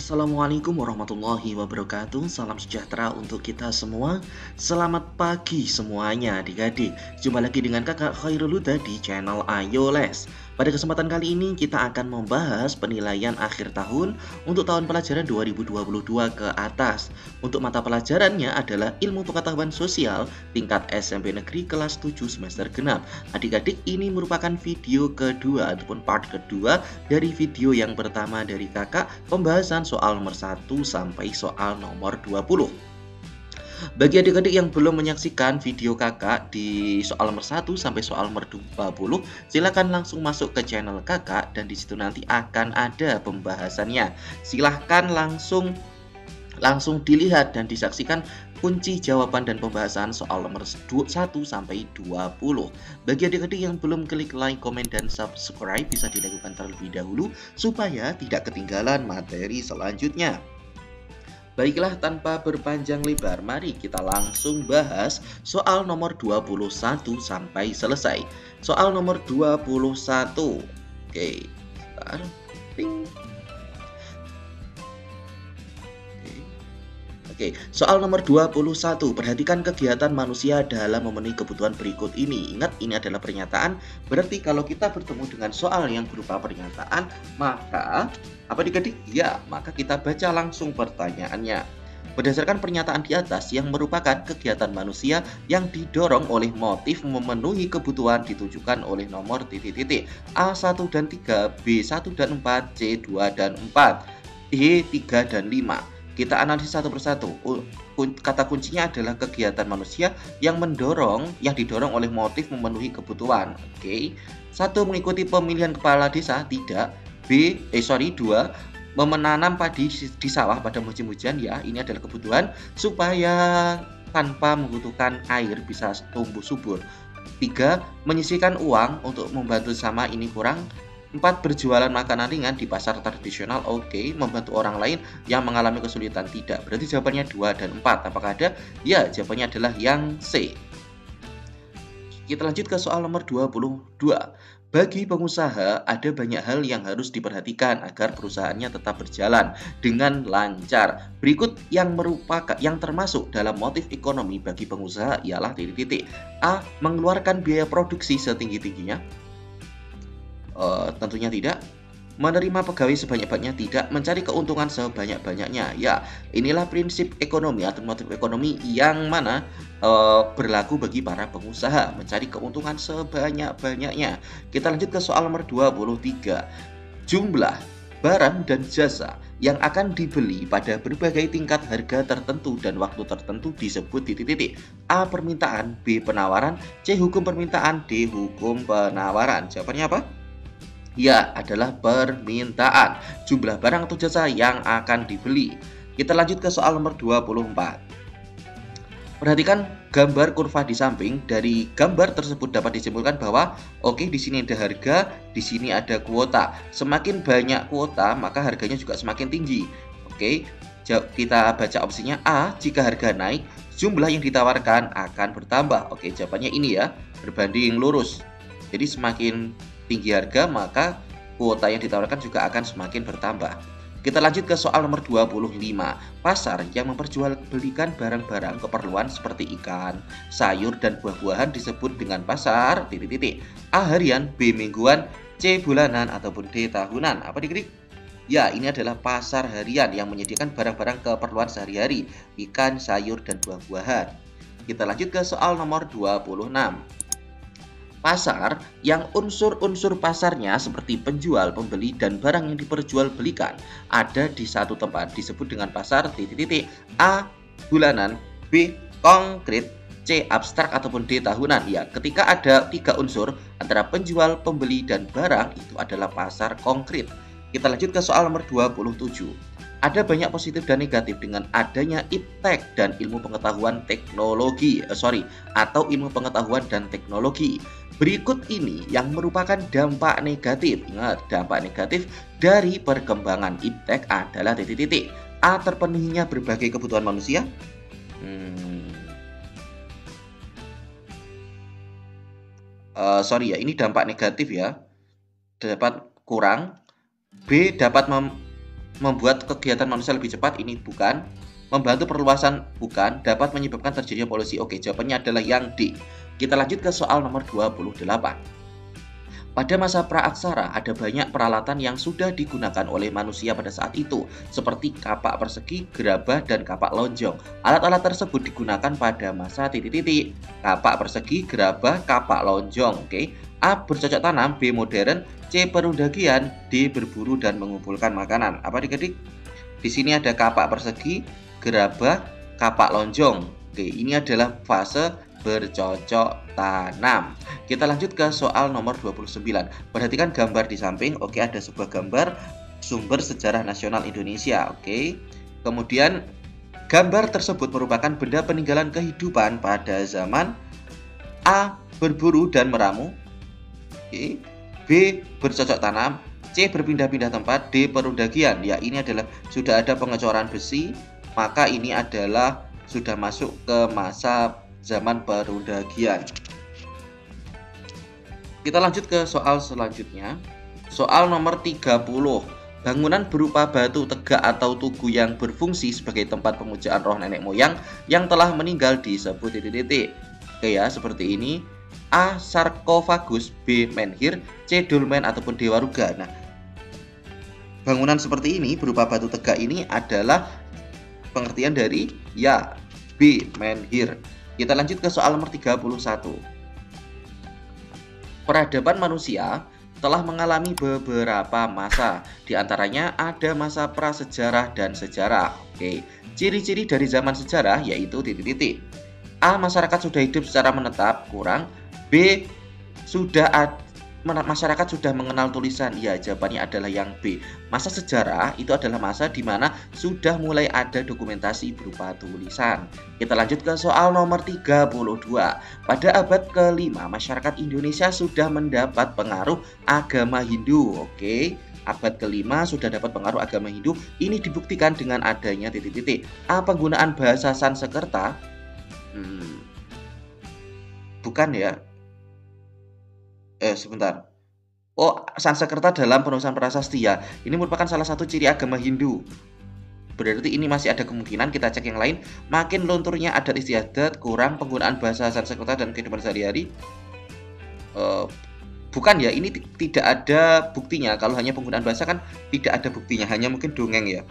Assalamualaikum warahmatullahi wabarakatuh. Salam sejahtera untuk kita semua. Selamat pagi semuanya adik-adik. Jumpa lagi dengan kakak Khairul Huda di channel Ayo Les. Pada kesempatan kali ini kita akan membahas penilaian akhir tahun untuk tahun pelajaran 2022 ke atas. Untuk mata pelajarannya adalah Ilmu Pengetahuan Sosial tingkat SMP Negeri kelas 7 semester genap. Adik-adik, ini merupakan video kedua ataupun part kedua dari video yang pertama dari kakak, pembahasan soal nomor 1 sampai soal nomor 20. Bagi adik-adik yang belum menyaksikan video kakak di soal nomor 1 sampai soal nomor 20, silahkan langsung masuk ke channel kakak dan disitu nanti akan ada pembahasannya. Silahkan langsung dilihat dan disaksikan kunci jawaban dan pembahasan soal nomor 1 sampai 20. Bagi adik-adik yang belum klik like, komen, dan subscribe, bisa dilakukan terlebih dahulu supaya tidak ketinggalan materi selanjutnya. Baiklah, tanpa berpanjang lebar, mari kita langsung bahas soal nomor 21 sampai selesai. Soal nomor 21. Oke, sebentar. Oke, soal nomor 21. Perhatikan kegiatan manusia dalam memenuhi kebutuhan berikut ini. Ingat, ini adalah pernyataan. Berarti kalau kita bertemu dengan soal yang berupa pernyataan, maka apa adik-adik? Ya, maka kita baca langsung pertanyaannya. Berdasarkan pernyataan di atas yang merupakan kegiatan manusia yang didorong oleh motif memenuhi kebutuhan ditujukan oleh nomor titik-titik A1 dan 3, B1 dan 4, C2 dan 4, D3 dan 5. Kita analisis satu persatu. Kata kuncinya adalah kegiatan manusia yang didorong oleh motif memenuhi kebutuhan. Oke. 1. Mengikuti pemilihan kepala desa, tidak. 2. Menanam padi di sawah pada musim hujan, ya, ini adalah kebutuhan supaya tanpa membutuhkan air bisa tumbuh subur. 3. Menyisihkan uang untuk membantu sama, ini kurang. 4. Berjualan makanan ringan di pasar tradisional, oke. Membantu orang lain yang mengalami kesulitan, tidak. Berarti jawabannya 2 dan 4. Apakah ada? Ya, jawabannya adalah yang C. Kita lanjut ke soal nomor 22. Bagi pengusaha, ada banyak hal yang harus diperhatikan agar perusahaannya tetap berjalan dengan lancar. Berikut yang termasuk dalam motif ekonomi bagi pengusaha ialah titik-titik. A. Mengeluarkan biaya produksi setinggi-tingginya. Tentunya tidak. Menerima pegawai sebanyak-banyaknya, tidak. Mencari keuntungan sebanyak-banyaknya, ya. Inilah prinsip ekonomi atau motif ekonomi yang mana berlaku bagi para pengusaha, mencari keuntungan sebanyak-banyaknya. Kita lanjut ke soal nomor 23. Jumlah barang dan jasa yang akan dibeli pada berbagai tingkat harga tertentu dan waktu tertentu disebut titik-titik. A. Permintaan, B. Penawaran, C. Hukum permintaan, D. Hukum penawaran. Jawabannya apa? Ya, adalah permintaan. Jumlah barang atau jasa yang akan dibeli. Kita lanjut ke soal nomor 24. Perhatikan gambar kurva di samping. Dari gambar tersebut dapat disimpulkan bahwa di sini ada harga, di sini ada kuota. Semakin banyak kuota, maka harganya juga semakin tinggi. Kita baca opsinya. A. Jika harga naik, jumlah yang ditawarkan akan bertambah. Jawabannya ini ya, berbanding lurus. Jadi semakin tinggi harga, maka kuota yang ditawarkan juga akan semakin bertambah. Kita lanjut ke soal nomor 25. Pasar yang memperjualbelikan barang-barang keperluan seperti ikan, sayur, dan buah-buahan disebut dengan pasar titik-titik. A. Harian, B. Mingguan, C. Bulanan, ataupun D. Tahunan. Apa dikrik? Ya, ini adalah pasar harian yang menyediakan barang-barang keperluan sehari-hari, ikan, sayur, dan buah-buahan. Kita lanjut ke soal nomor 26. Pasar yang unsur-unsur pasarnya seperti penjual, pembeli, dan barang yang diperjualbelikan ada di satu tempat disebut dengan pasar titik-titik. A. Bulanan, B. Konkret, C. Abstrak, ataupun D. Tahunan. Ya, ketika ada 3 unsur antara penjual, pembeli, dan barang, itu adalah pasar konkret. Kita lanjut ke soal nomor 27. Ada banyak positif dan negatif dengan adanya iptek dan ilmu pengetahuan atau ilmu pengetahuan dan teknologi. Berikut ini yang merupakan dampak negatif. Ingat, dampak negatif dari perkembangan iptek adalah titik-titik. A. Terpenuhinya berbagai kebutuhan manusia. Ini dampak negatif ya. Dapat kurang. B. Dapat Membuat kegiatan manusia lebih cepat, ini bukan. Membantu perluasan, bukan. Dapat menyebabkan terjadinya polusi. Oke, jawabannya adalah yang D. Kita lanjut ke soal nomor 28. Pada masa praaksara, ada banyak peralatan yang sudah digunakan oleh manusia pada saat itu, seperti kapak persegi, gerabah, dan kapak lonjong. Alat-alat tersebut digunakan pada masa titik-titik. Kapak persegi, gerabah, kapak lonjong. Oke. A. Bercocok tanam, B. Modern, C. Perundagian, D. Berburu dan mengumpulkan makanan. Apa adik-adik? Di sini ada kapak persegi, gerabah, kapak lonjong. Oke, ini adalah fase bercocok tanam. Kita lanjut ke soal nomor 29. Perhatikan gambar di samping. Oke, ada sebuah gambar sumber sejarah nasional Indonesia. Oke. Kemudian gambar tersebut merupakan benda peninggalan kehidupan pada zaman A. Berburu dan meramu, Oke. B. Bercocok tanam, C. Berpindah-pindah tempat, D. Perundagian. Ya, ini adalah sudah ada pengecoran besi, maka ini adalah sudah masuk ke masa zaman perundagian. Kita lanjut ke soal selanjutnya. Soal nomor 30. Bangunan berupa batu tegak atau tugu yang berfungsi sebagai tempat pemujaan roh nenek moyang yang telah meninggal disebut titik-titik. Oke ya, seperti ini. A. Sarkofagus, B. Menhir, C. Dolmen ataupun Dewa Ruga. Nah, bangunan seperti ini berupa batu tegak ini adalah pengertian dari ya B. Menhir. Kita lanjut ke soal nomor 31. Peradaban manusia telah mengalami beberapa masa. Di antaranya ada masa prasejarah dan sejarah. Oke, ciri-ciri dari zaman sejarah yaitu titik-titik. A. Masyarakat sudah hidup secara menetap, kurang. B. Masyarakat sudah mengenal tulisan. Ya, jawabannya adalah yang B. Masa sejarah itu adalah masa di mana sudah mulai ada dokumentasi berupa tulisan. Kita lanjut ke soal nomor 32. Pada abad ke-5, masyarakat Indonesia sudah mendapat pengaruh agama Hindu. Oke, abad ke-5 sudah dapat pengaruh agama Hindu. Ini dibuktikan dengan adanya titik-titik. A. Penggunaan bahasa Sanskerta. Bukan ya. Sebentar. Oh, Sanskerta dalam penulisan prasasti ya. Ini merupakan salah satu ciri agama Hindu. Berarti ini masih ada kemungkinan. Kita cek yang lain. Makin lunturnya adat istiadat, kurang penggunaan bahasa Sanskerta dan kehidupan sehari-hari. Bukan ya, ini tidak ada buktinya. Kalau hanya penggunaan bahasa kan tidak ada buktinya, hanya mungkin dongeng ya.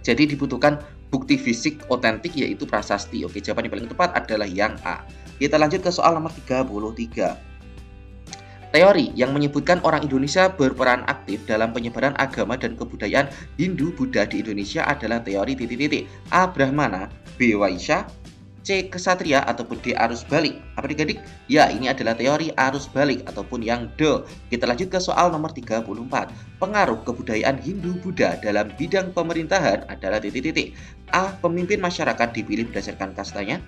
Jadi dibutuhkan bukti fisik otentik yaitu prasasti. Oke, jawaban yang paling tepat adalah yang A. Kita lanjut ke soal nomor 33. Teori yang menyebutkan orang Indonesia berperan aktif dalam penyebaran agama dan kebudayaan Hindu-Buddha di Indonesia adalah teori titik-titik. A. Brahmana, B. Waisya, C. Kesatria, ataupun D. Arus balik. Apa adik-adik? Ya, ini adalah teori arus balik ataupun yang D. Kita lanjut ke soal nomor 34. Pengaruh kebudayaan Hindu-Buddha dalam bidang pemerintahan adalah titik-titik. A. Pemimpin masyarakat dipilih berdasarkan kastanya.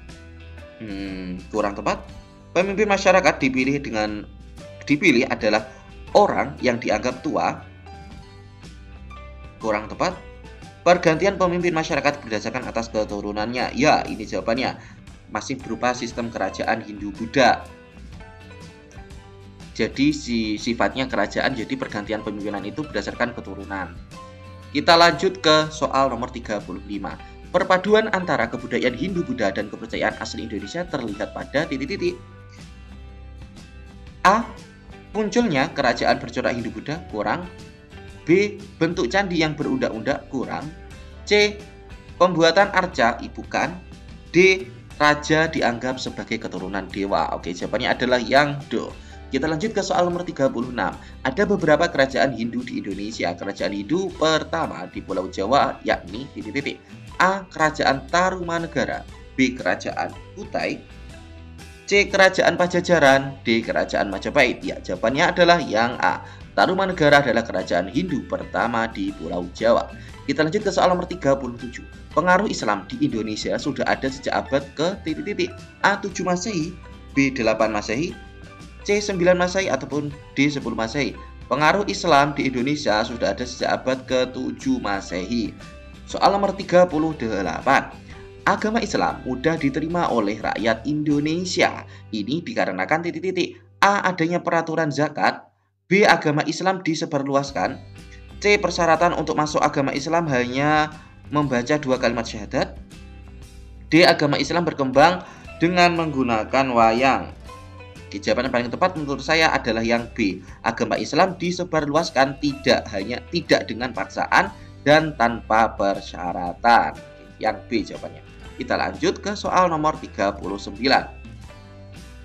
Kurang tepat. Pemimpin masyarakat dipilih adalah orang yang dianggap tua. Kurang tepat. Pergantian pemimpin masyarakat berdasarkan atas keturunannya. Ya, ini jawabannya. Masih berupa sistem kerajaan Hindu-Buddha. Jadi sifatnya kerajaan, jadi pergantian pemimpinan itu berdasarkan keturunan. Kita lanjut ke soal nomor 35. Perpaduan antara kebudayaan Hindu-Buddha dan kepercayaan asli Indonesia terlihat pada titik-titik. A. Munculnya kerajaan bercorak Hindu-Buddha, kurang. B. Bentuk candi yang berundak-undak, kurang. C. Pembuatan arca, bukan. D. Raja dianggap sebagai keturunan dewa. Oke, jawabannya adalah yang D. Kita lanjut ke soal nomor 36. Ada beberapa kerajaan Hindu di Indonesia. Kerajaan Hindu pertama di Pulau Jawa yakni titik-titik. A. Kerajaan Tarumanegara, B. Kerajaan Kutai, C. Kerajaan Pajajaran, D. Kerajaan Majapahit. Ya, jawabannya adalah yang A. Tarumanegara adalah kerajaan Hindu pertama di Pulau Jawa. Kita lanjut ke soal nomor 37. Pengaruh Islam di Indonesia sudah ada sejak abad ke titik-titik. A. 7 Masehi, B. 8 Masehi, C. 9 Masehi, ataupun D. 10 Masehi. Pengaruh Islam di Indonesia sudah ada sejak abad ke-7 Masehi. Soal nomor 38. Agama Islam mudah diterima oleh rakyat Indonesia. Ini dikarenakan titik-titik. A. Adanya peraturan zakat. B. Agama Islam disebarluaskan. C. Persyaratan untuk masuk agama Islam hanya membaca 2 kalimat syahadat. D. Agama Islam berkembang dengan menggunakan wayang. Jawaban yang paling tepat menurut saya adalah yang B. Agama Islam disebarluaskan tidak dengan paksaan dan tanpa persyaratan. Yang B jawabannya. Kita lanjut ke soal nomor 39.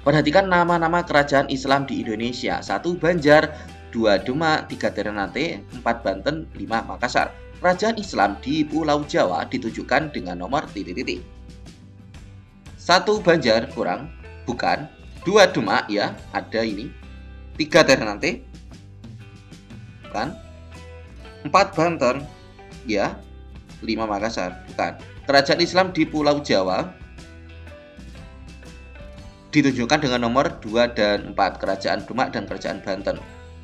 Perhatikan nama-nama kerajaan Islam di Indonesia. 1. Banjar, 2. Demak, 3. Ternate, 4. Banten, 5. Makassar. Kerajaan Islam di Pulau Jawa ditunjukkan dengan nomor titik-titik. 1. Banjar kurang, bukan. 2. Demak, ya, ada ini. 3. Ternate, bukan. 4. Banten, ya. 5. Makassar, bukan. Kerajaan Islam di Pulau Jawa ditunjukkan dengan nomor 2 dan 4. Kerajaan Demak dan Kerajaan Banten.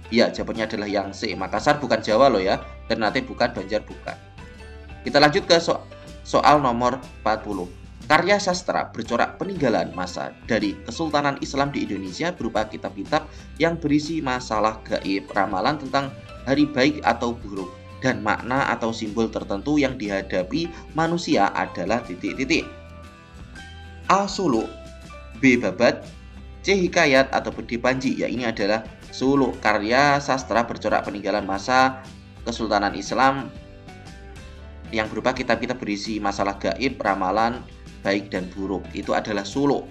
Ya, jawabannya adalah yang C. Makassar bukan Jawa loh ya. Ternate bukan, Banjar bukan. Kita lanjut ke soal nomor 40. Karya sastra bercorak peninggalan masa dari Kesultanan Islam di Indonesia berupa kitab-kitab yang berisi masalah gaib, ramalan tentang hari baik atau buruk, dan makna atau simbol tertentu yang dihadapi manusia adalah titik-titik. A. Suluk, B. Babat, C. Hikayat, atau D. Panji. Ya, ini adalah suluk, karya sastra bercorak peninggalan masa Kesultanan Islam yang berupa kitab-kitab berisi masalah gaib, ramalan baik dan buruk. Itu adalah suluk.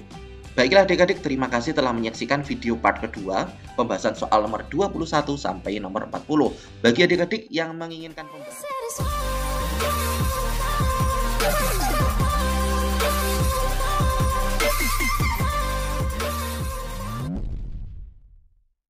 Baiklah adik-adik, terima kasih telah menyaksikan video part kedua pembahasan soal nomor 21 sampai nomor 40. Bagi adik-adik yang menginginkan pembahasan